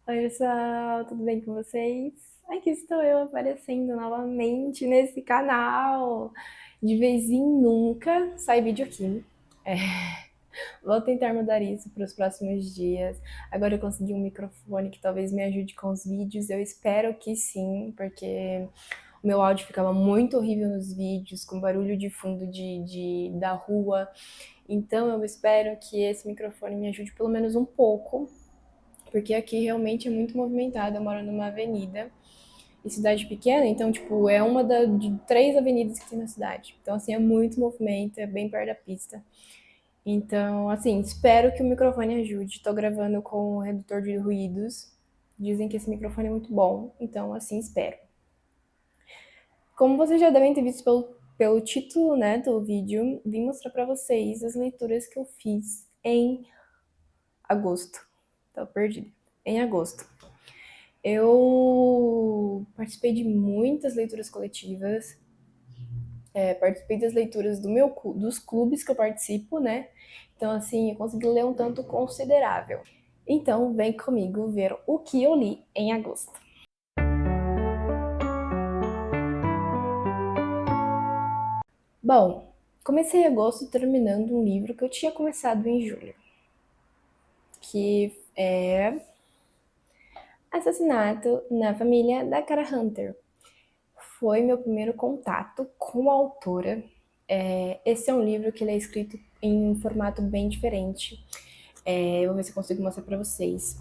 Oi, pessoal, tudo bem com vocês? Aqui estou eu aparecendo novamente nesse canal. De vez em nunca sai vídeo aqui. É, vou tentar mudar isso para os próximos dias. Agora eu consegui um microfone que talvez me ajude com os vídeos. Eu espero que sim, porque o meu áudio ficava muito horrível nos vídeos, com barulho de fundo da rua. Então eu espero que esse microfone me ajude pelo menos um pouco, porque aqui realmente é muito movimentado. Eu moro numa avenida e cidade pequena, então, tipo, é uma de três avenidas que tem na cidade. Então, assim, é muito movimento, é bem perto da pista. Então, assim, espero que o microfone ajude. Tô gravando com o redutor de ruídos. Dizem que esse microfone é muito bom, então, assim, espero. Como vocês já devem ter visto pelo título, né, do vídeo, vim mostrar para vocês as leituras que eu fiz em agosto. Tô perdida. Em agosto. Eu participei de muitas leituras coletivas, participei das leituras dos clubes que eu participo, né? Então, assim, eu consegui ler um tanto considerável. Então, vem comigo ver o que eu li em agosto. Bom, comecei agosto terminando um livro que eu tinha começado em julho, que é Assassinato na Família da Cara Hunter. Foi meu primeiro contato com a autora. Esse é um livro que ele é escrito em um formato bem diferente. Eu vou ver se eu consigo mostrar para vocês.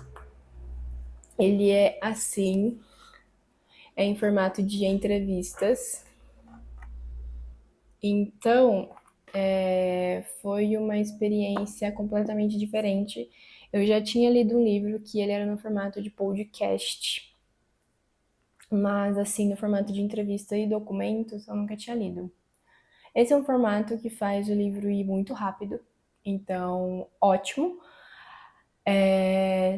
Ele é assim, é em formato de entrevistas. Então, foi uma experiência completamente diferente. Eu já tinha lido um livro que ele era no formato de podcast, mas assim, no formato de entrevista e documentos, eu nunca tinha lido. Esse é um formato que faz o livro ir muito rápido, então ótimo.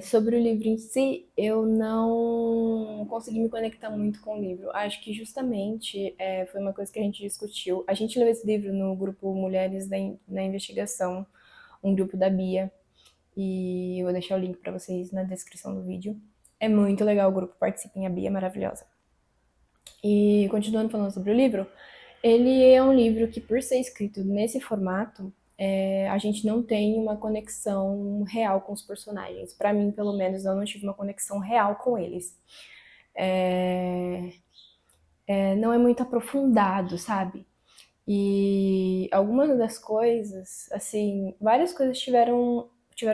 Sobre o livro em si, eu não consegui me conectar muito com o livro. Acho que justamente foi uma coisa que a gente discutiu. A gente leu esse livro no grupo Mulheres na Investigação, um grupo da Bia, e eu vou deixar o link para vocês na descrição do vídeo. É muito legal o grupo, participem, a Bia é maravilhosa. E continuando falando sobre o livro, ele é um livro que, por ser escrito nesse formato, a gente não tem uma conexão real com os personagens. Para mim, pelo menos, eu não tive uma conexão real com eles. Não é muito aprofundado, sabe? E algumas das coisas, assim, várias coisas tiveram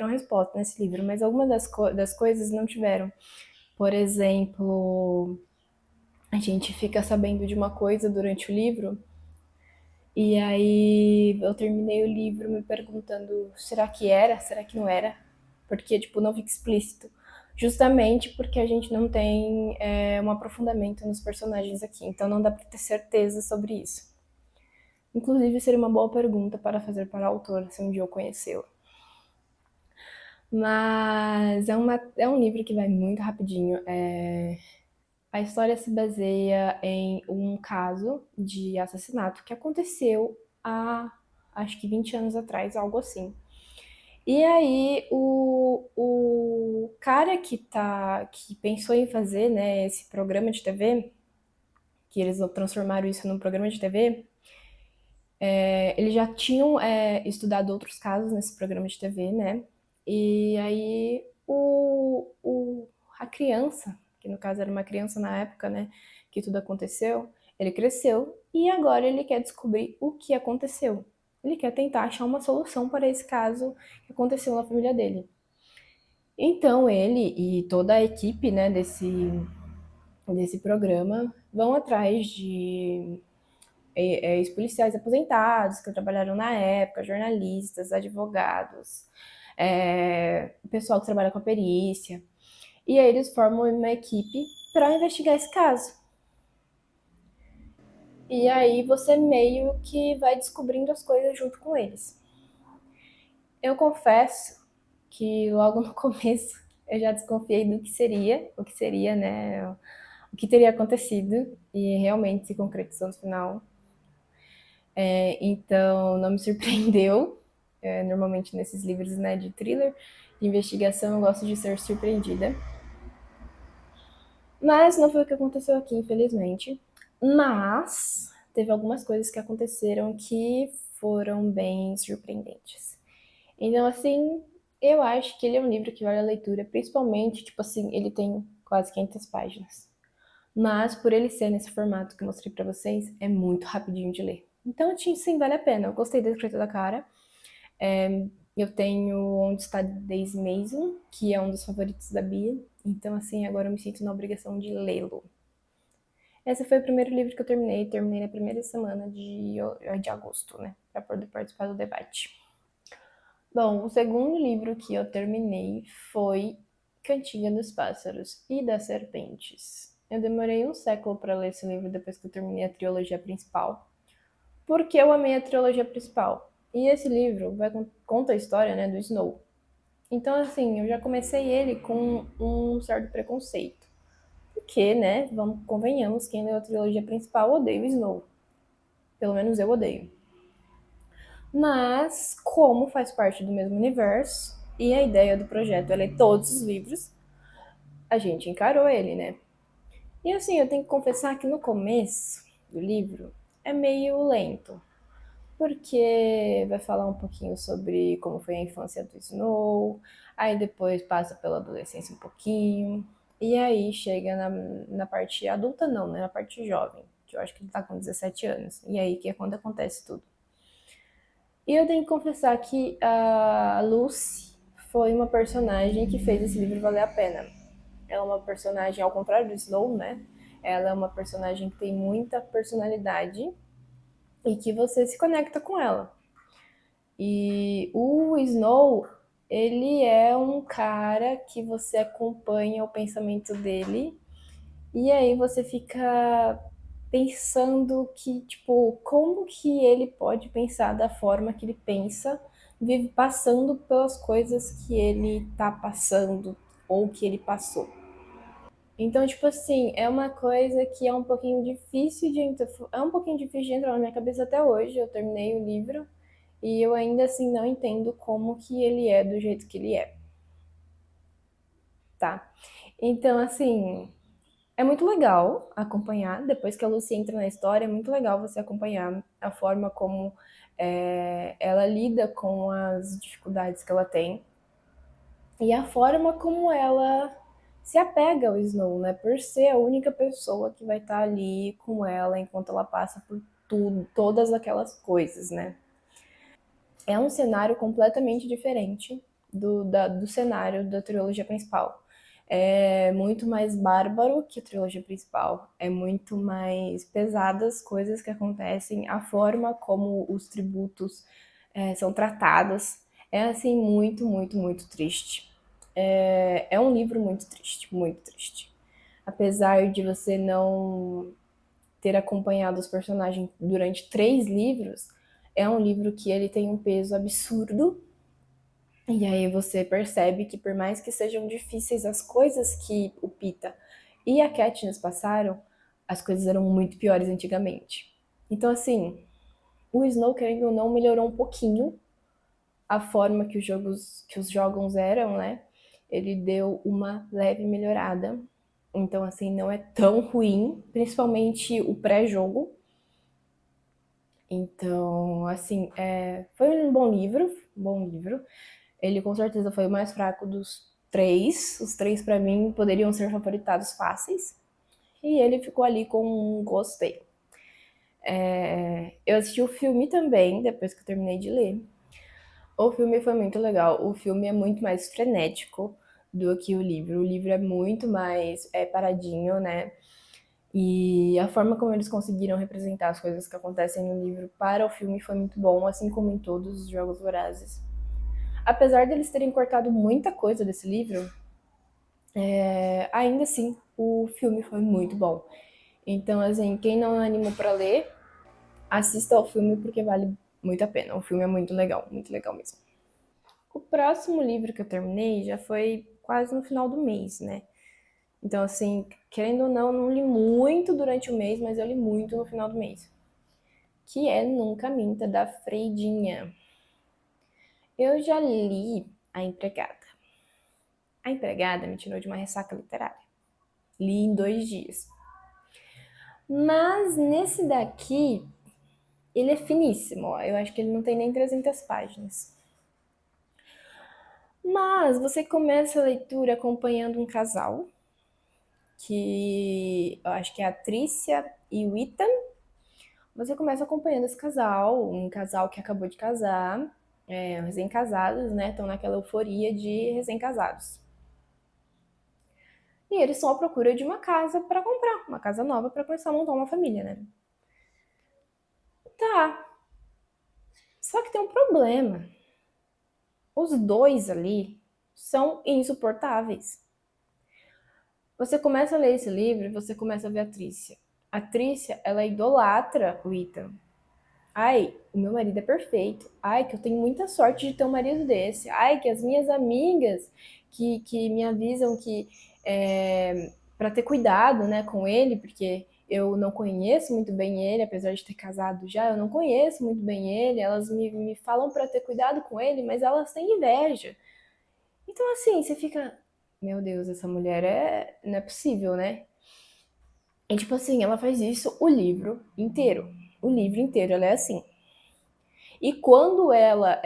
resposta nesse livro, mas algumas das coisas não tiveram. Por exemplo, a gente fica sabendo de uma coisa durante o livro. E aí eu terminei o livro me perguntando, será que era? Será que não era? Porque, tipo, não fica explícito. Justamente porque a gente não tem um aprofundamento nos personagens aqui. Então não dá pra ter certeza sobre isso. Inclusive, seria uma boa pergunta para fazer para a autora, se um dia eu conhecê-la. Mas é um livro que vai muito rapidinho. A história se baseia em um caso de assassinato que aconteceu há, acho que 20 anos atrás, algo assim. E aí, o cara que pensou em fazer, né, esse programa de TV, que eles transformaram isso num programa de TV, eles já tinham estudado outros casos nesse programa de TV, né? E aí, a criança, que no caso era uma criança na época, né, que tudo aconteceu, ele cresceu e agora ele quer descobrir o que aconteceu. Ele quer tentar achar uma solução para esse caso que aconteceu na família dele. Então ele e toda a equipe, né, desse programa vão atrás de ex-policiais aposentados que trabalharam na época, jornalistas, advogados, o pessoal que trabalha com a perícia. E aí eles formam uma equipe para investigar esse caso. E aí você meio que vai descobrindo as coisas junto com eles. Eu confesso que logo no começo eu já desconfiei o que seria, né, o que teria acontecido, e realmente se concretizou no final. Então não me surpreendeu. Normalmente nesses livros, né, de thriller, de investigação, eu gosto de ser surpreendida. Mas não foi o que aconteceu aqui, infelizmente. Mas teve algumas coisas que aconteceram que foram bem surpreendentes. Então, assim, eu acho que ele é um livro que vale a leitura, principalmente, tipo assim, ele tem quase 500 páginas. Mas, por ele ser nesse formato que eu mostrei pra vocês, é muito rapidinho de ler. Então, sim, vale a pena. Eu gostei da escrita da cara. Eu tenho Onde Está Daisy Mason, que é um dos favoritos da Bia. Então, assim, agora eu me sinto na obrigação de lê-lo. Esse foi o primeiro livro que eu terminei. Terminei na primeira semana de agosto, né? Pra poder participar do debate. Bom, o segundo livro que eu terminei foi Cantiga dos Pássaros e das Serpentes. Eu demorei um século para ler esse livro depois que eu terminei a trilogia principal, porque eu amei a trilogia principal. E esse livro conta a história, né, do Snow. Então, assim, eu já comecei ele com um certo preconceito. Porque, né, vamos, convenhamos, quem leu a trilogia principal odeia o Snow. Pelo menos eu odeio. Mas, como faz parte do mesmo universo, e a ideia do projeto é ler todos os livros, a gente encarou ele, né? E assim, eu tenho que confessar que no começo do livro é meio lento, porque vai falar um pouquinho sobre como foi a infância do Snow, aí depois passa pela adolescência um pouquinho, e aí chega na parte adulta, não, né? Na parte jovem, que eu acho que ele tá com 17 anos, e aí que é quando acontece tudo. E eu tenho que confessar que a Lucy foi uma personagem que fez esse livro valer a pena. Ela é uma personagem, ao contrário do Snow, né? Ela é uma personagem que tem muita personalidade e que você se conecta com ela. E o Snow, ele é um cara que você acompanha o pensamento dele e aí você fica pensando que, tipo, como que ele pode pensar da forma que ele pensa, vive passando pelas coisas que ele tá passando ou que ele passou. Então, tipo assim, é uma coisa que é um pouquinho difícil é um pouquinho difícil de entrar na minha cabeça até hoje. Eu terminei o livro e eu ainda assim não entendo como que ele é do jeito que ele é, tá? Então, assim, é muito legal acompanhar, depois que a Lucy entra na história, é muito legal você acompanhar a forma como ela lida com as dificuldades que ela tem e a forma como ela se apega ao Snow, né? Por ser a única pessoa que vai estar ali com ela enquanto ela passa por tudo, todas aquelas coisas, né? É um cenário completamente diferente do cenário da trilogia principal. É muito mais bárbaro que a trilogia principal. É muito mais pesadas coisas que acontecem, a forma como os tributos são tratados. É assim, muito, muito, muito triste. É um livro muito triste, muito triste. Apesar de você não ter acompanhado os personagens durante 3 livros, é um livro que ele tem um peso absurdo. E aí você percebe que por mais que sejam difíceis as coisas que o Pita e a Katniss passaram, as coisas eram muito piores antigamente. Então assim, o Snow, querendo ou não, melhorou um pouquinho a forma que os jogos eram, né? Ele deu uma leve melhorada. Então, assim, não é tão ruim, principalmente o pré-jogo. Então, assim, foi um bom livro, bom livro. Ele com certeza foi o mais fraco dos três. Os três, para mim, poderiam ser favoritados fáceis. E ele ficou ali com um gostei. Eu assisti o filme também, depois que eu terminei de ler. O filme foi muito legal. O filme é muito mais frenético do que o livro. O livro é muito mais paradinho, né? E a forma como eles conseguiram representar as coisas que acontecem no livro para o filme foi muito bom, assim como em todos os Jogos Vorazes. Apesar deles terem cortado muita coisa desse livro, ainda assim o filme foi muito bom. Então, assim, quem não animou para ler, assista ao filme porque vale muito a pena. O filme é muito legal mesmo. O próximo livro que eu terminei já foi quase no final do mês, né? Então, assim, querendo ou não, não li muito durante o mês, mas eu li muito no final do mês. Que é Nunca Minta, da Freidinha. Eu já li A Empregada. A Empregada me tirou de uma ressaca literária. Li em 2 dias. Mas nesse daqui, ele é finíssimo, ó. Eu acho que ele não tem nem 300 páginas. Mas você começa a leitura acompanhando um casal, que eu acho que é a Trícia e o Ethan. Você começa acompanhando esse casal, um casal que acabou de casar, recém-casados, né? Estão naquela euforia de recém-casados. E eles estão à procura de uma casa para comprar, uma casa nova para começar a montar uma família, né? Tá, só que tem um problema. Os dois ali são insuportáveis. Você começa a ler esse livro e você começa a ver a Trícia. A Trícia, ela idolatra o Ethan. Ai, o meu marido é perfeito. Ai, que eu tenho muita sorte de ter um marido desse. Ai, que as minhas amigas que me avisam que para ter cuidado, né, com ele, porque eu não conheço muito bem ele, apesar de ter casado já, eu não conheço muito bem ele. Elas me falam para ter cuidado com ele, mas elas têm inveja. Então, assim, você fica, meu Deus, essa mulher não é possível, né? E tipo assim, ela faz isso o livro inteiro. O livro inteiro, ela é assim. E quando ela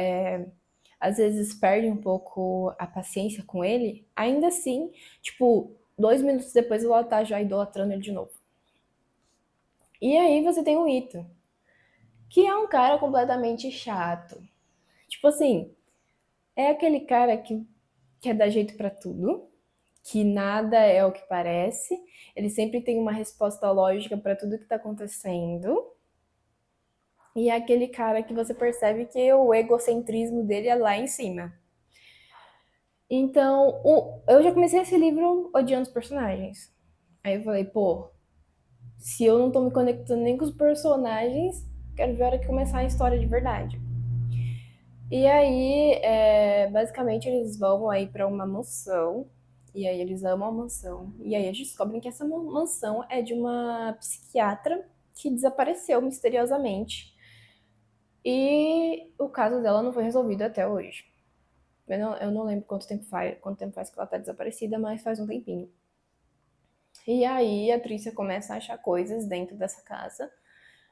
às vezes perde um pouco a paciência com ele, ainda assim, tipo, 2 minutos depois ela tá já idolatrando ele de novo. E aí você tem o Ito, que é um cara completamente chato. Tipo assim, é aquele cara que quer dar jeito pra tudo, que nada é o que parece, ele sempre tem uma resposta lógica pra tudo que tá acontecendo. E é aquele cara que você percebe que o egocentrismo dele é lá em cima. Então, eu já comecei esse livro odiando os personagens. Aí eu falei, pô, se eu não tô me conectando nem com os personagens, quero ver a hora que começar a história de verdade. E aí, basicamente, eles vão aí pra uma mansão. E aí eles amam a mansão. E aí eles descobrem que essa mansão é de uma psiquiatra que desapareceu misteriosamente. E o caso dela não foi resolvido até hoje. Eu não lembro quanto tempo faz que ela tá desaparecida, mas faz um tempinho. E aí a Trícia começa a achar coisas dentro dessa casa.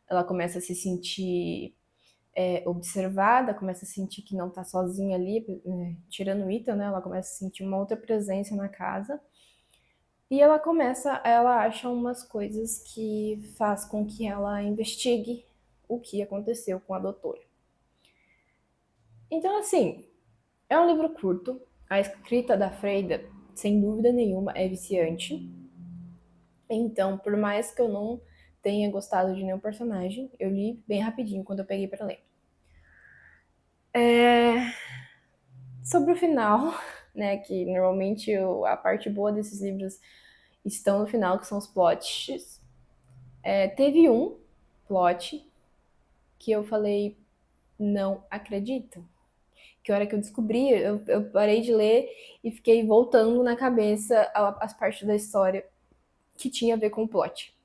Ela começa a se sentir observada, começa a sentir que não tá sozinha ali, tirando o Ethan, né? Ela começa a sentir uma outra presença na casa. E ela acha umas coisas que faz com que ela investigue o que aconteceu com a doutora. Então, assim, é um livro curto. A escrita da Freida, sem dúvida nenhuma, é viciante. Então, por mais que eu não tenha gostado de nenhum personagem, eu li bem rapidinho quando eu peguei para ler. Sobre o final, né, que normalmente a parte boa desses livros estão no final, que são os plots. Teve um plot que eu falei, não acredito. Que a hora que eu descobri, eu parei de ler e fiquei voltando na cabeça as partes da história que tinha a ver com o plot.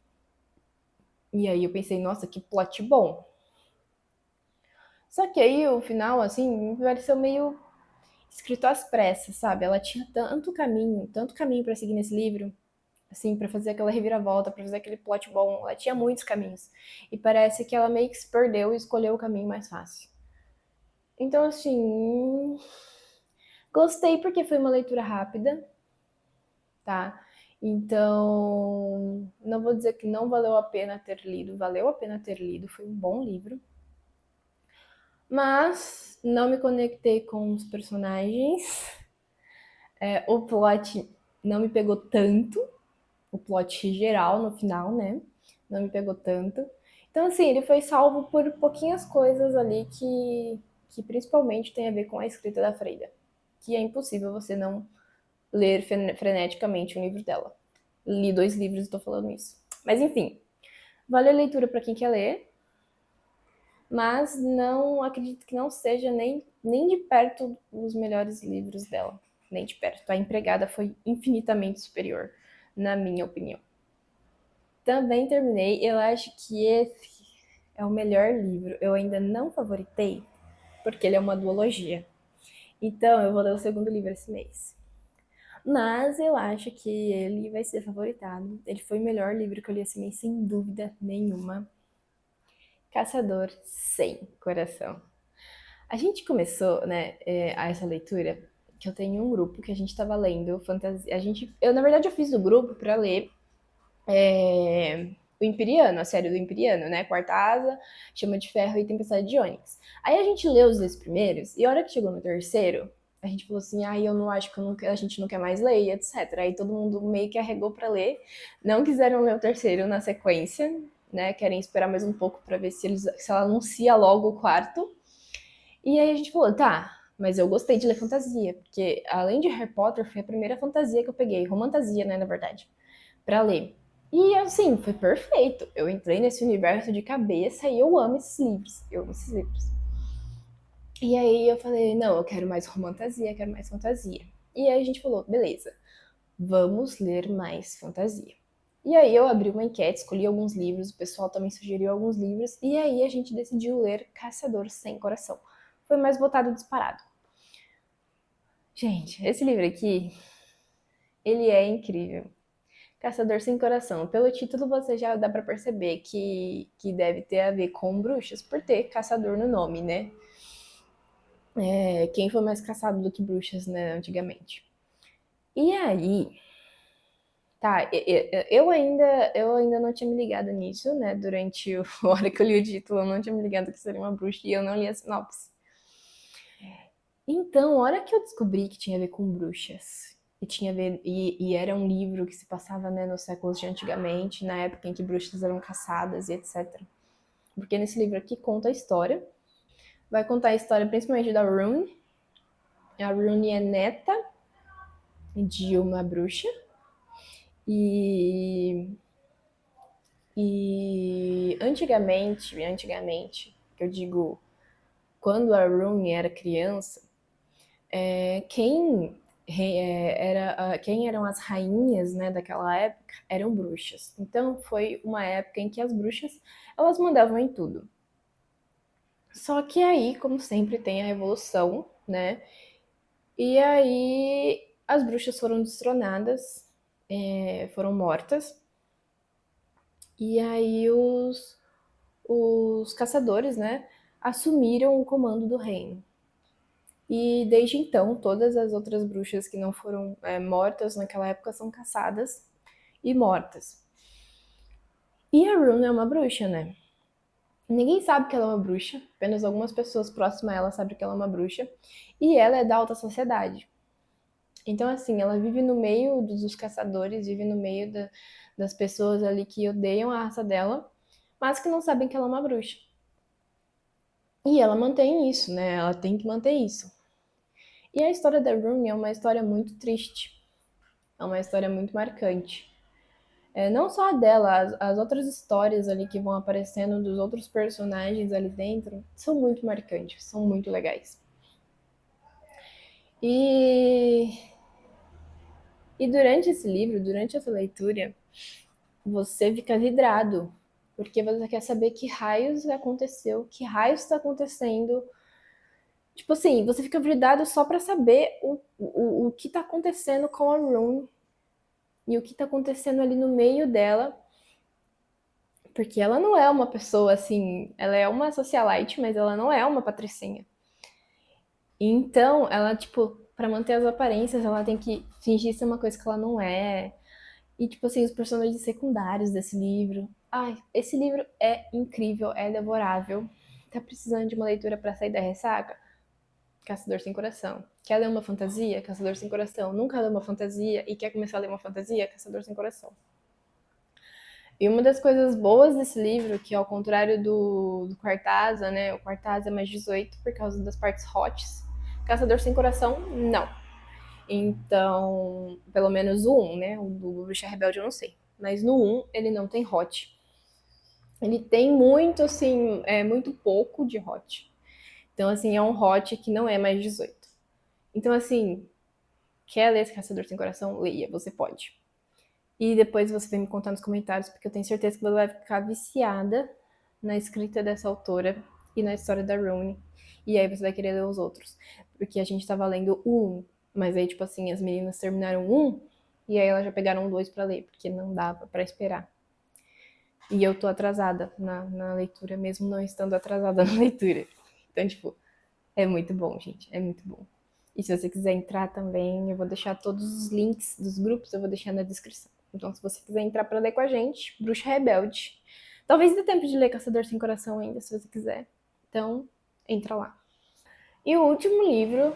E aí eu pensei, nossa, que plot bom. Só que aí o final, assim, me pareceu meio escrito às pressas, sabe? Ela tinha tanto caminho para seguir nesse livro, assim, para fazer aquela reviravolta, para fazer aquele plot bom. Ela tinha muitos caminhos. E parece que ela meio que se perdeu e escolheu o caminho mais fácil. Então, assim, gostei porque foi uma leitura rápida, tá? Então, não vou dizer que não valeu a pena ter lido, valeu a pena ter lido, foi um bom livro. Mas não me conectei com os personagens. O plot não me pegou tanto. O plot geral no final, né? Não me pegou tanto. Então, assim, ele foi salvo por pouquinhas coisas ali que principalmente tem a ver com a escrita da Freida. Que é impossível você não ler freneticamente um livro dela. Li 2 livros e tô falando isso. Mas enfim, vale a leitura para quem quer ler, mas não acredito que não seja nem de perto os melhores livros dela. Nem de perto. A Empregada foi infinitamente superior, na minha opinião. Também terminei. Eu acho que esse é o melhor livro. Eu ainda não favoritei, porque ele é uma duologia. Então, eu vou ler o segundo livro esse mês. Mas eu acho que ele vai ser favoritado. Ele foi o melhor livro que eu li esse mês, sem dúvida nenhuma. Caçador Sem Coração. A gente começou, né, a essa leitura, que eu tenho um grupo que a gente tava lendo fantasia. Na verdade, eu fiz o grupo para ler o Imperiano, a série do Imperiano, né? Quarta Asa, Chama de Ferro e Tempestade de Ônix. Aí a gente leu os dois primeiros, e a hora que chegou no terceiro, a gente falou assim, eu não acho que a gente não quer mais ler, e etc. Aí todo mundo meio que arregou para ler, não quiseram ler o terceiro na sequência, né? Querem esperar mais um pouco para ver se ela anuncia logo o quarto. E aí a gente falou, tá, mas eu gostei de ler fantasia, porque além de Harry Potter, foi a primeira fantasia que eu peguei, romantasia, né, na verdade, pra ler. E assim, foi perfeito. Eu entrei nesse universo de cabeça e eu amo esses livros. Eu amo esses livros. E aí eu falei, não, eu quero mais romantasia, quero mais fantasia. E aí a gente falou, beleza, vamos ler mais fantasia. E aí eu abri uma enquete, escolhi alguns livros, o pessoal também sugeriu alguns livros, e aí a gente decidiu ler Caçador Sem Coração. Foi mais votado disparado. Gente, esse livro aqui, ele é incrível. Caçador Sem Coração. Pelo título você já dá pra perceber que deve ter a ver com bruxas, por ter caçador no nome, né? Quem foi mais caçado do que bruxas, né, antigamente. E aí, tá, eu ainda não tinha me ligado nisso, né? Durante a hora que eu li o título, eu não tinha me ligado que seria uma bruxa e eu não li a sinopse. Então, a hora que eu descobri que tinha a ver com bruxas, e era um livro que se passava, né, nos séculos de antigamente, na época em que bruxas eram caçadas e etc. Porque nesse livro aqui conta a história. Vai contar a história principalmente da Rune. A Rune é neta de uma bruxa. E, e antigamente, que eu digo, quando a Rune era criança, quem eram as rainhas, né, daquela época eram bruxas. Então foi uma época em que as bruxas elas mandavam em tudo. Só que aí, como sempre, tem a revolução, né? E aí as bruxas foram destronadas, foram mortas. E aí os caçadores, né, assumiram o comando do reino. E desde então, todas as outras bruxas que não foram mortas naquela época são caçadas e mortas. E a Rune é uma bruxa, né? Ninguém sabe que ela é uma bruxa, apenas algumas pessoas próximas a ela sabem que ela é uma bruxa. E ela é da alta sociedade. Então, assim, ela vive no meio dos caçadores, vive no meio das pessoas ali que odeiam a raça dela, mas que não sabem que ela é uma bruxa. E ela mantém isso, né? Ela tem que manter isso. E a história da Rune é uma história muito triste. É uma história muito marcante. Não só a dela, as outras histórias ali que vão aparecendo dos outros personagens ali dentro são muito marcantes, são muito legais. E, e durante esse livro, durante essa leitura, você fica vidrado, porque você quer saber que raios aconteceu, que raios está acontecendo. Tipo assim, você fica vidrado só para saber o que tá acontecendo com a Rune e o que tá acontecendo ali no meio dela, porque ela não é uma pessoa assim, ela é uma socialite, mas ela não é uma patricinha. Então, ela, tipo, para manter as aparências, ela tem que fingir ser uma coisa que ela não é. E, tipo assim, os personagens secundários desse livro. Ai, esse livro é incrível, é devorável. Tá precisando de uma leitura para sair da ressaca? Caçador Sem Coração. Quer ler uma fantasia? Caçador Sem Coração. Nunca leu uma fantasia e quer começar a ler uma fantasia? Caçador Sem Coração. E uma das coisas boas desse livro, que ao contrário do Quartasa, né? O Quartasa é mais 18 por causa das partes hots. Caçador Sem Coração, não. Então, pelo menos o 1, né? O do Bruxa Rebelde eu não sei. Mas no 1 ele não tem hot. Ele tem muito, assim, muito pouco de hot. Então, assim, é um hot que não é mais 18. Então, assim, quer ler esse Caçador Sem Coração? Leia, você pode. E depois você vem me contar nos comentários, porque eu tenho certeza que você vai ficar viciada na escrita dessa autora e na história da Rune. E aí você vai querer ler os outros. Porque a gente tava lendo o 1. Mas aí, tipo assim, as meninas terminaram um, e aí elas já pegaram dois pra ler, porque não dava pra esperar. E eu tô atrasada na leitura, mesmo não estando atrasada na leitura. Então, tipo, é muito bom, gente. É muito bom. E se você quiser entrar também, eu vou deixar todos os links dos grupos, eu vou deixar na descrição. Então, se você quiser entrar pra ler com a gente, Bruxa Rebelde. Talvez dê tempo de ler Caçador Sem Coração ainda, se você quiser. Então, entra lá. E o último livro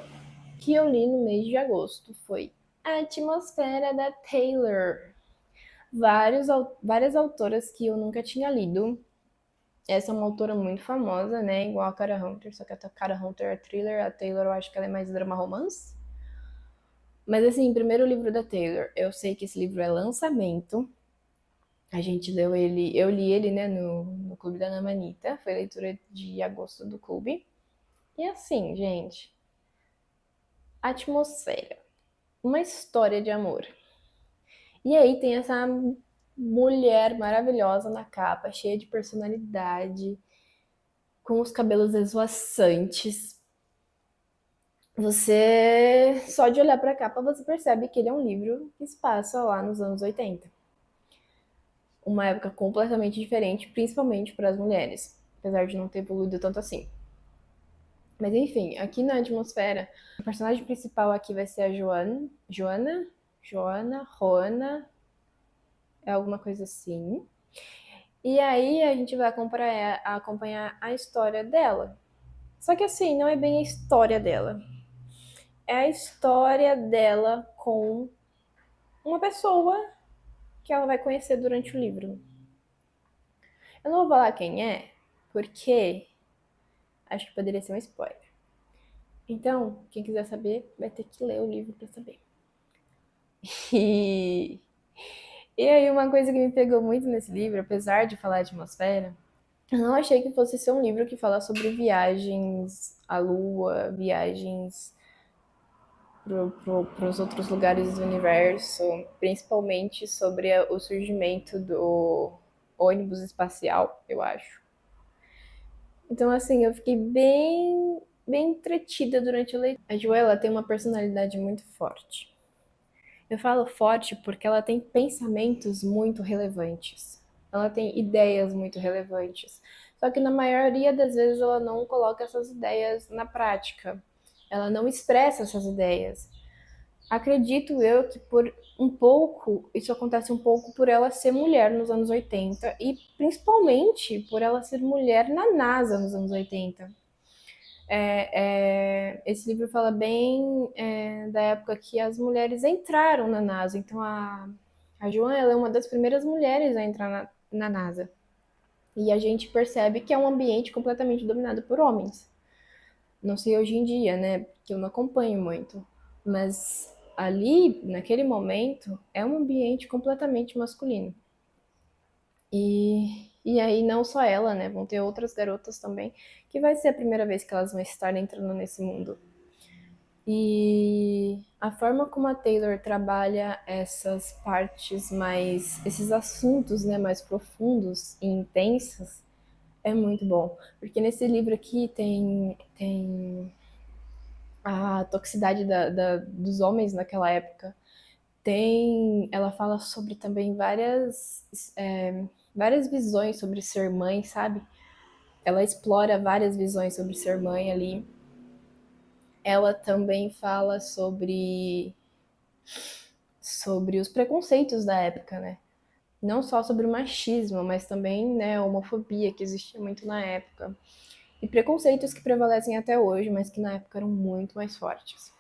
que eu li no mês de agosto foi A Atmosfera da Taylor. Várias autoras que eu nunca tinha lido. Essa é uma autora muito famosa, né? Igual a Cara Hunter, só que a Cara Hunter é thriller, a Taylor eu acho que ela é mais drama romance. Mas assim, primeiro livro da Taylor, eu sei que esse livro é lançamento. A gente leu ele, eu li ele, né, no Clube da Ana Manita, foi leitura de agosto do clube. E assim, gente, atmosfera, uma história de amor. E aí tem essa mulher maravilhosa na capa, cheia de personalidade, com os cabelos esvoaçantes. Você, só de olhar para a capa, você percebe que ele é um livro que se passa lá nos anos 80. Uma época completamente diferente, principalmente para as mulheres, apesar de não ter evoluído tanto assim. Mas enfim, aqui na atmosfera, a personagem principal aqui vai ser a Joana, é alguma coisa assim. E aí a gente vai acompanhar a história dela. Só que assim, não é bem a história dela. É a história dela com uma pessoa que ela vai conhecer durante o livro. Eu não vou falar quem é, porque acho que poderia ser um spoiler. Então, quem quiser saber, vai ter que ler o livro para saber. E... e aí, uma coisa que me pegou muito nesse livro, apesar de falar de atmosfera, eu não achei que fosse ser um livro que fala sobre viagens à lua, viagens para os outros lugares do universo, principalmente sobre o surgimento do ônibus espacial, eu acho. Então, assim, eu fiquei bem entretida durante a leitura. A Joella tem uma personalidade muito forte. Eu falo forte porque ela tem pensamentos muito relevantes. Ela tem ideias muito relevantes. Só que na maioria das vezes ela não coloca essas ideias na prática. Ela não expressa essas ideias. Acredito eu que por um pouco, isso acontece um pouco por ela ser mulher nos anos 80 e principalmente por ela ser mulher na NASA nos anos 80. Esse livro fala bem da época que as mulheres entraram na NASA. Então a Joana ela é uma das primeiras mulheres a entrar na NASA. E a gente percebe que é um ambiente completamente dominado por homens. Não sei hoje em dia, né? Porque eu não acompanho muito. Mas ali, naquele momento, é um ambiente completamente masculino. E aí, não só ela, né? Vão ter outras garotas também, que vai ser a primeira vez que elas vão estar entrando nesse mundo. E a forma como a Taylor trabalha essas partes mais, esses assuntos, né, mais profundos e intensos, é muito bom. Porque nesse livro aqui tem a toxicidade dos homens naquela época. Ela fala sobre também várias visões sobre ser mãe, sabe? Ela explora várias visões sobre ser mãe ali. Ela também fala sobre os preconceitos da época, né? Não só sobre o machismo, mas também, né, a homofobia que existia muito na época. E preconceitos que prevalecem até hoje, mas que na época eram muito mais fortes.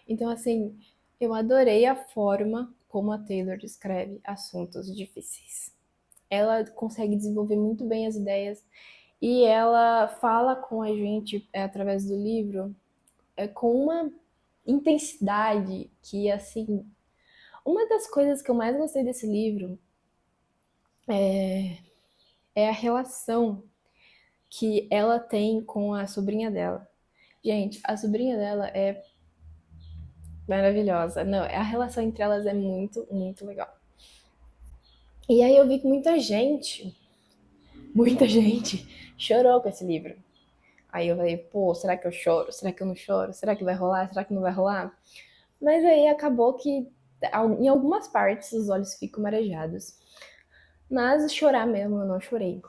Então, assim, eu adorei a forma como a Taylor descreve assuntos difíceis. Ela consegue desenvolver muito bem as ideias e ela fala com a gente através do livro com uma intensidade que, assim, uma das coisas que eu mais gostei desse livro é a relação que ela tem com a sobrinha dela. Gente, a sobrinha dela é maravilhosa. Não, a relação entre elas é muito legal. E aí eu vi que muita gente chorou com esse livro. Aí eu falei, pô, será que eu choro? Será que eu não choro? Será que vai rolar? Será que não vai rolar? Mas aí acabou que em algumas partes os olhos ficam marejados. Mas chorar mesmo eu não chorei.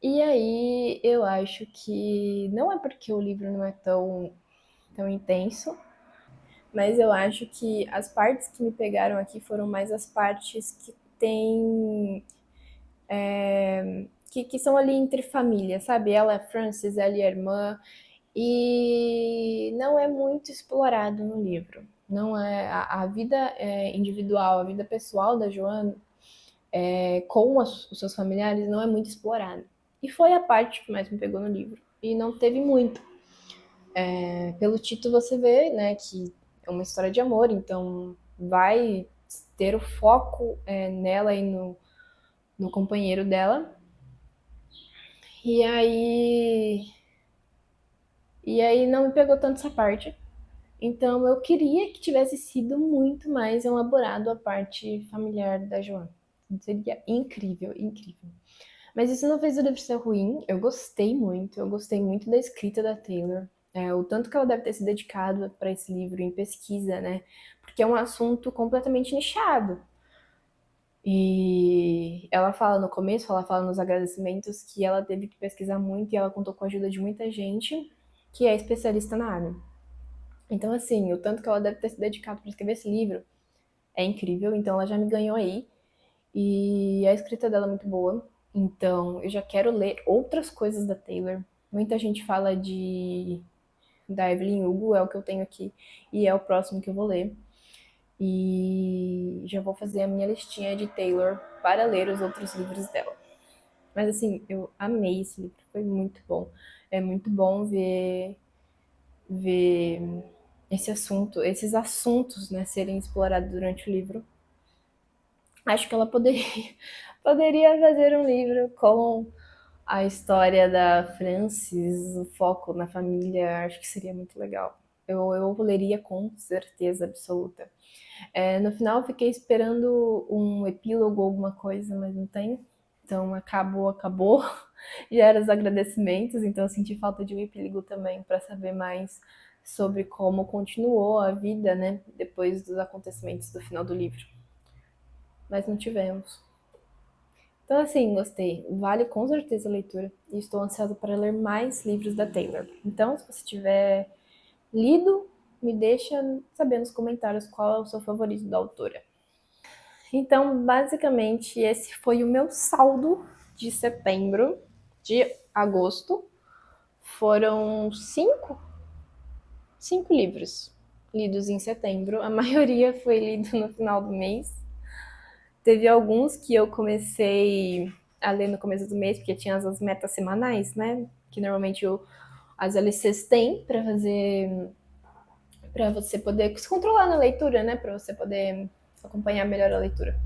E aí eu acho que não é porque o livro não é tão intenso, mas eu acho que as partes que me pegaram aqui foram mais as partes que tem que são ali entre família, sabe? Ela é Frances, ela é a irmã, e não é muito explorado no livro. Não é a vida individual, a vida pessoal da Joana com os seus familiares não é muito explorada. E foi a parte que mais me pegou no livro. E não teve muito. Pelo título você vê, né, que é uma história de amor, então vai ter o foco nela e no companheiro dela. E aí, e aí não me pegou tanto essa parte. Então eu queria que tivesse sido muito mais elaborado a parte familiar da Joana. Seria incrível, incrível. Mas isso não fez o livro ser ruim. Eu gostei muito da escrita da Taylor. O tanto que ela deve ter se dedicado para esse livro em pesquisa, né? Porque é um assunto completamente nichado. E ela fala no começo, ela fala nos agradecimentos que ela teve que pesquisar muito e ela contou com a ajuda de muita gente que é especialista na área. Então, assim, o tanto que ela deve ter se dedicado para escrever esse livro é incrível. Então, ela já me ganhou aí. E a escrita dela é muito boa. Então, eu já quero ler outras coisas da Taylor. Muita gente fala da Evelyn Hugo, é o que eu tenho aqui, e é o próximo que eu vou ler. E já vou fazer a minha listinha de Taylor para ler os outros livros dela. Mas assim, eu amei esse livro, foi muito bom. É muito bom ver esses assuntos, né, serem explorados durante o livro. Acho que ela poderia fazer um livro com a história da Frances, o foco na família, acho que seria muito legal. Eu leria com certeza absoluta. No final eu fiquei esperando um epílogo, alguma coisa, mas não tem. Então acabou. Já eram os agradecimentos, então eu senti falta de um epílogo também para saber mais sobre como continuou a vida, né, depois dos acontecimentos do final do livro. Mas não tivemos. Então, assim, gostei. Vale com certeza a leitura. E estou ansiosa para ler mais livros da Taylor. Então, se você tiver lido, me deixa saber nos comentários qual é o seu favorito da autora. Então, basicamente, esse foi o meu saldo de setembro, de agosto. Foram cinco livros lidos em setembro. A maioria foi lido no final do mês. Teve alguns que eu comecei a ler no começo do mês, porque tinha as metas semanais, né? Que normalmente as LCs têm para fazer, para você poder se controlar na leitura, né? Para você poder acompanhar melhor a leitura.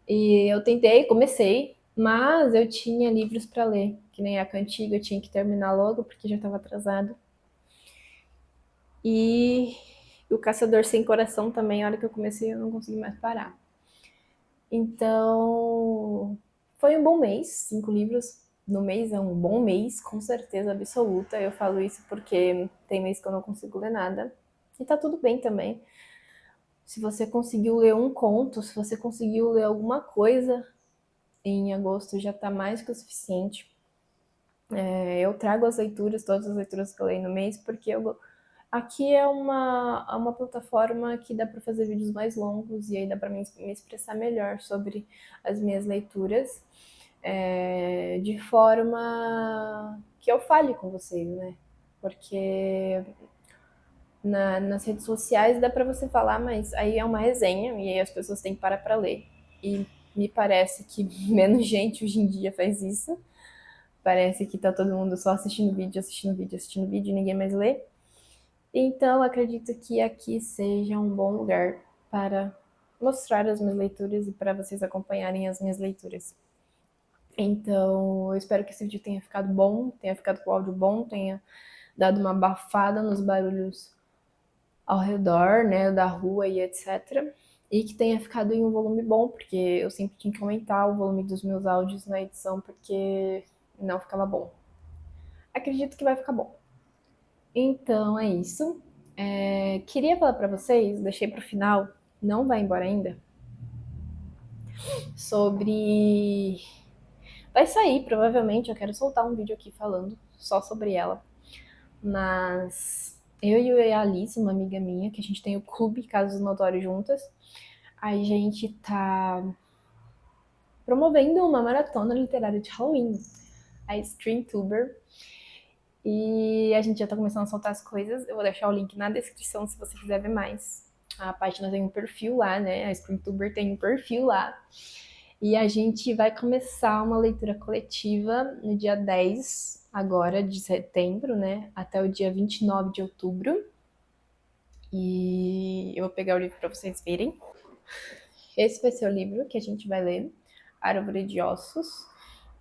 E eu comecei, mas eu tinha livros para ler, que nem a Cantiga, eu tinha que terminar logo porque já estava atrasado. E o Caçador Sem Coração também, a hora que eu comecei, eu não consegui mais parar. Então, foi um bom mês, 5 livros no mês é um bom mês, com certeza absoluta. Eu falo isso porque tem mês que eu não consigo ler nada. E tá tudo bem também. Se você conseguiu ler um conto, se você conseguiu ler alguma coisa em agosto, já tá mais que o suficiente. Eu trago as leituras, todas as leituras que eu leio no mês, porque aqui é uma plataforma que dá para fazer vídeos mais longos e aí dá para me expressar melhor sobre as minhas leituras, de forma que eu fale com vocês, né? Porque nas redes sociais dá para você falar, mas aí é uma resenha e aí as pessoas têm que parar para ler. E me parece que menos gente hoje em dia faz isso. Parece que tá todo mundo só assistindo vídeo, assistindo vídeo, assistindo vídeo e ninguém mais lê. Então, acredito que aqui seja um bom lugar para mostrar as minhas leituras e para vocês acompanharem as minhas leituras. Então, eu espero que esse vídeo tenha ficado bom, tenha ficado com o áudio bom, tenha dado uma abafada nos barulhos ao redor, né, da rua e etc. E que tenha ficado em um volume bom, porque eu sempre tinha que aumentar o volume dos meus áudios na edição, porque não ficava bom. acredito que vai ficar bom. Então é isso. Queria falar pra vocês, deixei pro final, não vai embora ainda, sobre... Vai sair, provavelmente, eu quero soltar um vídeo aqui falando só sobre ela. Mas eu e a Alice, uma amiga minha, que a gente tem o clube Casos Notórios juntas, a gente tá promovendo uma maratona literária de Halloween, a Screentuber. E a gente já tá começando a soltar as coisas. Eu vou deixar o link na descrição se você quiser ver mais. A página tem um perfil lá, né? A Screentuber tem um perfil lá. E a gente vai começar uma leitura coletiva no dia 10, agora, de setembro, né? Até o dia 29 de outubro. E eu vou pegar o livro para vocês verem. Esse vai ser o livro que a gente vai ler, Árvore de Ossos.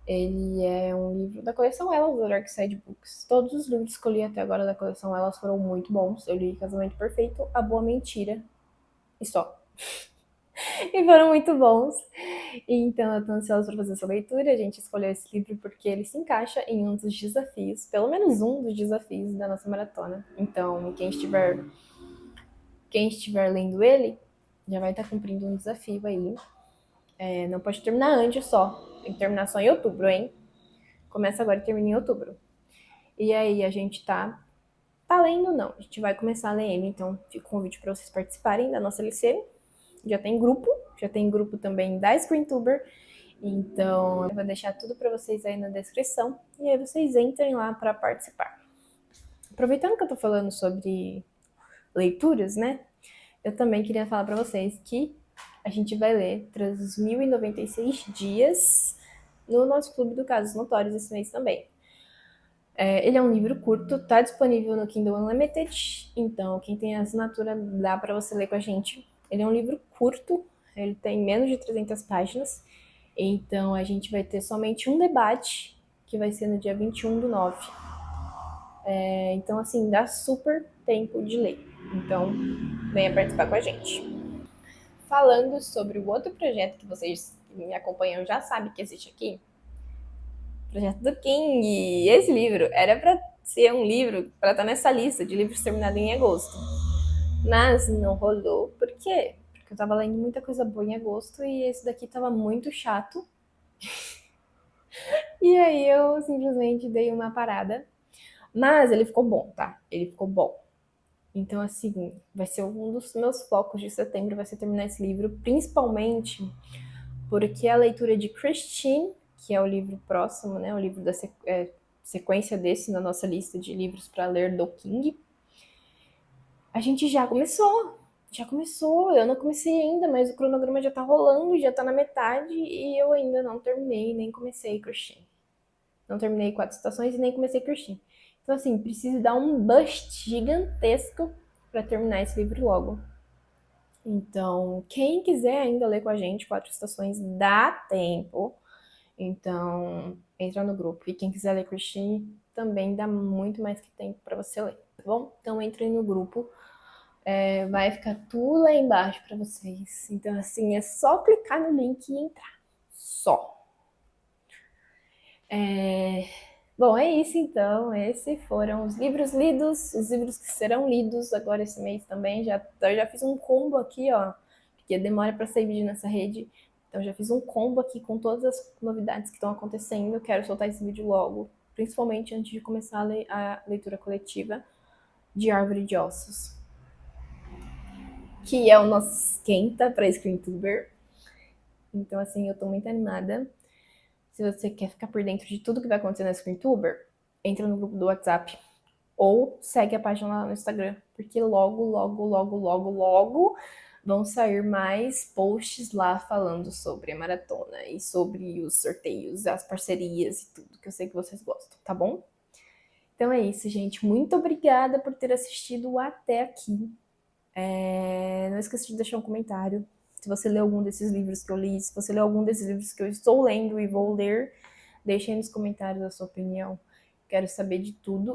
Ele é um livro da coleção Elas, da Darkside Books. Todos os livros que eu li até agora da coleção Elas foram muito bons. Eu li Casamento Perfeito, A Boa Mentira e só. E foram muito bons. Então eu tô ansiosa para fazer essa leitura. A gente escolheu esse livro porque ele se encaixa em um dos desafios, pelo menos um dos desafios da nossa maratona. Então, quem estiver lendo ele, já vai estar cumprindo um desafio aí. Não pode terminar antes só. Tem que terminar só em outubro, hein? Começa agora e termina em outubro. E aí a gente tá lendo, não. A gente vai começar a ler ele, então fica o convite para vocês participarem da nossa LC. Já tem grupo também da Screentuber. Então eu vou deixar tudo para vocês aí na descrição e aí vocês entrem lá para participar. Aproveitando que eu tô falando sobre leituras, né? Eu também queria falar para vocês que a gente vai ler 3.096 dias no nosso Clube do Casos Notórios esse mês também. Ele é um livro curto, tá disponível no Kindle Unlimited, então quem tem a assinatura dá para você ler com a gente. Ele é um livro curto, ele tem menos de 300 páginas, então a gente vai ter somente um debate, que vai ser no dia 21/9. Então assim, dá super tempo de ler, então venha participar com a gente. Falando sobre o outro projeto que vocês que me acompanham já sabem que existe aqui, Projeto do King. Esse livro era para ser um livro para estar nessa lista de livros terminados em agosto. Mas não rolou. Por quê? Porque eu tava lendo muita coisa boa em agosto e esse daqui tava muito chato. E aí eu simplesmente dei uma parada. Mas ele ficou bom, tá? Ele ficou bom. Então, assim, vai ser um dos meus focos de setembro, vai ser terminar esse livro, principalmente porque a leitura de Christine, que é o livro próximo, né? O livro da sequência desse na nossa lista de livros para ler do King. A gente já começou. Eu não comecei ainda, mas o cronograma já tá rolando, já tá na metade e eu ainda não terminei, nem comecei Christine. Não terminei 4 estações e nem comecei Christine. Então, assim, preciso dar um bust gigantesco para terminar esse livro logo. Então, quem quiser ainda ler com a gente 4 estações, dá tempo. Então, entra no grupo. E quem quiser ler Christine, também dá muito mais que tempo para você ler, tá bom? Então, entrem no grupo. Vai ficar tudo lá embaixo para vocês. Então, assim, é só clicar no link e entrar. Só. Bom, é isso então. Esses foram os livros lidos, os livros que serão lidos agora esse mês também. Eu já fiz um combo aqui, ó, porque demora para sair vídeo nessa rede. Então já fiz um combo aqui com todas as novidades que estão acontecendo. Quero soltar esse vídeo logo, principalmente antes de começar a leitura coletiva de Árvore de Ossos, que é o nosso esquenta para Screentuber. Então, assim, eu tô muito animada. Se você quer ficar por dentro de tudo que vai acontecer na Screentuber, entra no grupo do WhatsApp ou segue a página lá no Instagram, porque logo vão sair mais posts lá falando sobre a maratona e sobre os sorteios, as parcerias e tudo, que eu sei que vocês gostam, tá bom? Então é isso, gente. Muito obrigada por ter assistido até aqui. Não esqueça de deixar um comentário se você leu algum desses livros que eu li, se você leu algum desses livros que eu estou lendo e vou ler, deixe aí nos comentários a sua opinião. Quero saber de tudo.